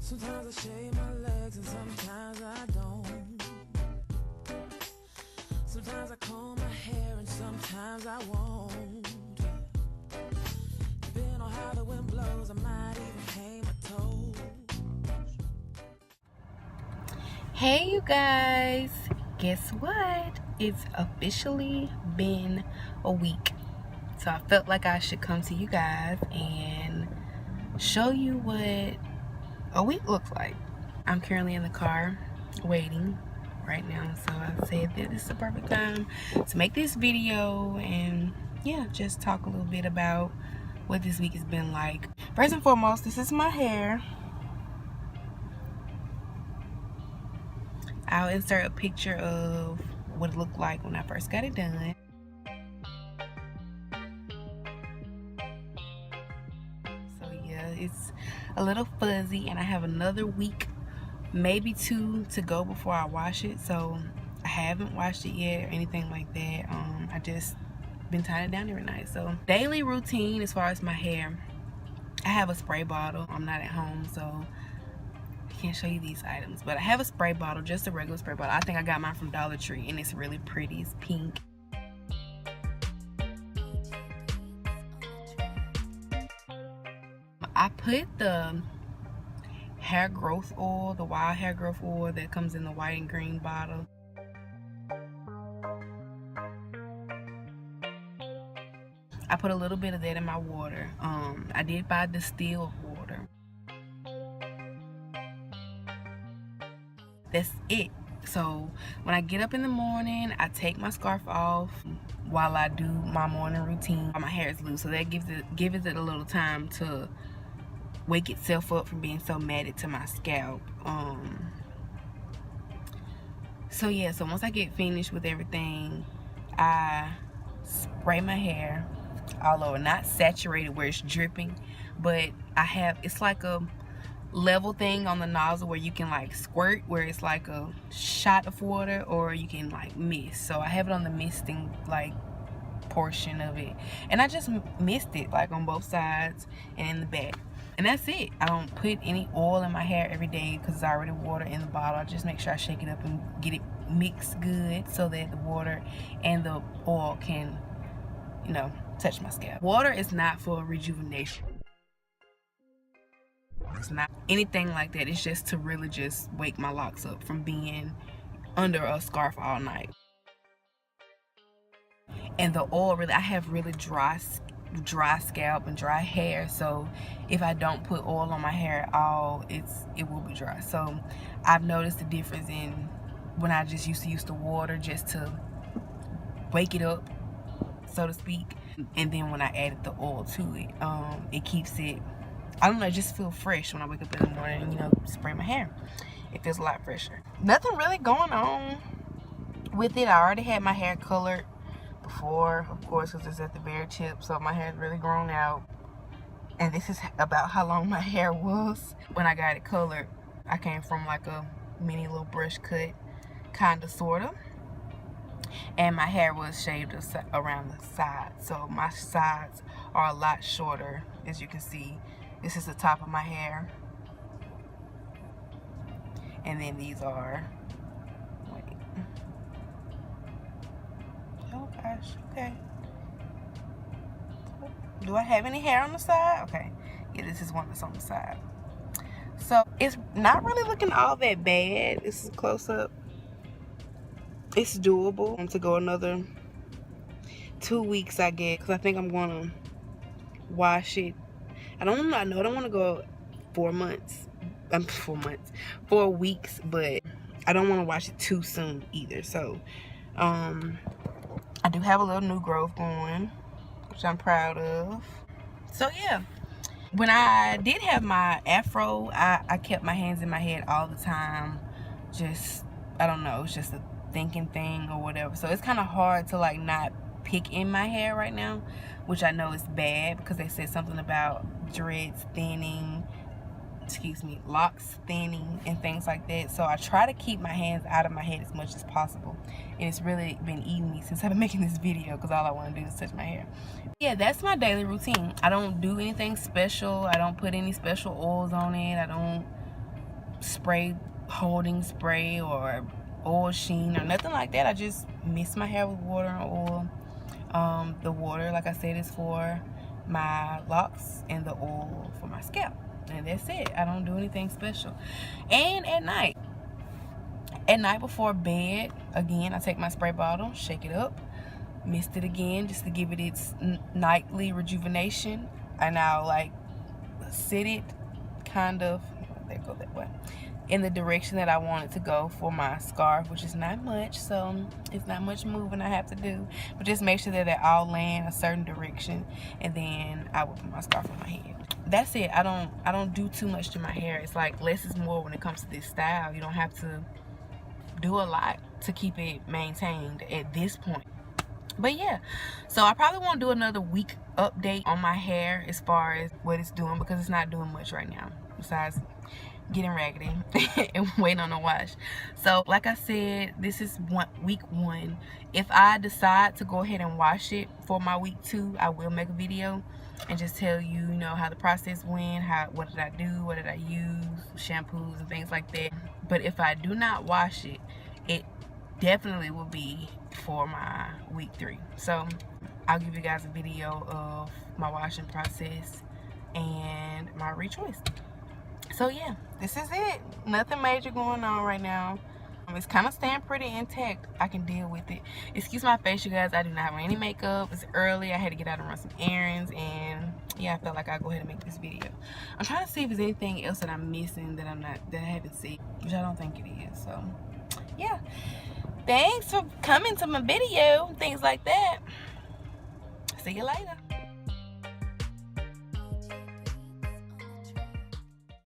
Sometimes I shave my legs and sometimes I don't. Sometimes I comb my hair and sometimes I won't. Depending on how the wind blows, I might even hang my toes. Hey you guys, guess what? It's officially been a week. So I felt like I should come to you guys and show you what a week looks like. I'm currently in the car waiting right now, so I said that this is the perfect time to make this video and yeah, just talk a little bit about what this week has been like. First and foremost, this is my hair. I'll insert a picture of what it looked like when I first got it done. So yeah, it's a little fuzzy and I have another week, maybe 2 to go before I wash it. So I haven't washed it yet or anything like that. I just been tying it down every night. So daily routine as far as my hair, I have a spray bottle. I'm not at home, so I can't show you these items, but I have a spray bottle, just a regular spray bottle. I think I got mine from Dollar Tree and it's really pretty. It's pink. I put the hair growth oil, the wild hair growth oil that comes in the white and green bottle. I put a little bit of that in my water. I did buy distilled water. That's it. So when I get up in the morning, I take my scarf off while I do my morning routine. My hair is loose, so that gives it a little time to wake itself up from being so matted to my scalp. So yeah, so once I get finished with everything, I spray my hair all over, not saturated where it's dripping, but it's like a level thing on the nozzle where you can like squirt, where it's like a shot of water, or you can like mist. So I have it on the misting like portion of it, and I just mist it like on both sides and in the back, and that's it. I don't put any oil in my hair every day because it's already water in the bottle. I just make sure I shake it up and get it mixed good so that the water and the oil can, you know, touch my scalp. Water is not for rejuvenation. It's not anything like that. It's just to really just wake my locks up from being under a scarf all night. And the oil, really, I have really dry scalp and dry hair, so if I don't put oil on my hair at all, it will be dry. So I've noticed the difference in when I just used to use the water just to wake it up, so to speak, and then when I added the oil to it, it keeps it, I don't know, it just feels fresh when I wake up in the morning and, you know, spray my hair. It feels a lot fresher. Nothing really going on with it. I already had my hair colored before, of course, because it's at the bare tip, so my hair is really grown out. And this is about how long my hair was when I got it colored. I came from like a mini little brush cut, kind of, sort of. And my hair was shaved around the sides, so my sides are a lot shorter, as you can see. This is the top of my hair, and then these are, wait, oh gosh, okay, do I have any hair on the side? Okay, yeah, this is one that's on the side. So it's not really looking all that bad. This is a close-up. It's doable to go another 2 weeks, I guess, because I think I'm gonna wash it. I don't want to go 4 months. 4 weeks, but I don't want to wash it too soon either. So I do have a little new growth going, which I'm proud of. So yeah, when I did have my afro, I kept my hands in my head all the time. Just, I don't know, it's just a thinking thing or whatever. So it's kind of hard to like not pick in my hair right now, which I know is bad because they said something about dreads thinning, locks thinning and things like that. So I try to keep my hands out of my head as much as possible, and it's really been eating me since I've been making this video because all I want to do is touch my hair. Yeah, that's my daily routine. I don't do anything special. I don't put any special oils on it. I don't spray, holding spray or oil sheen or nothing like that. I just mist my hair with water and oil. The water, like I said, is for my locks and the oil for my scalp, and that's it. I don't do anything special. And at night before bed, again, I take my spray bottle, shake it up, mist it again just to give it its nightly rejuvenation, and I'll like sit it kind of, there go that way, in the direction that I want it to go for my scarf, which is not much, so it's not much moving I have to do, but just make sure that they all land a certain direction, and then I will put my scarf on my head. That's it. I don't do too much to my hair. It's like less is more when it comes to this style. You don't have to do a lot to keep it maintained at this point. But yeah, so I probably won't do another week update on my hair as far as what it's doing, because it's not doing much right now besides getting raggedy and waiting on a wash. So like I said, this is week 1. If I decide to go ahead and wash it for my week 2, I will make a video and just tell you, you know, how the process went, what did I do, what did I use, shampoos and things like that. But if I do not wash it, it definitely will be for my week 3. So I'll give you guys a video of my washing process and my rechoice. So yeah, this is it. Nothing major going on right now. It's kind of staying pretty intact. I can deal with it. Excuse my face, you guys. I do not have any makeup. It's early. I had to get out and run some errands, and yeah, I felt like I'll go ahead and make this video. I'm trying to see if there's anything else that I'm missing that I haven't seen, which I don't think it is. So yeah, thanks for coming to my video, things like that. See you later.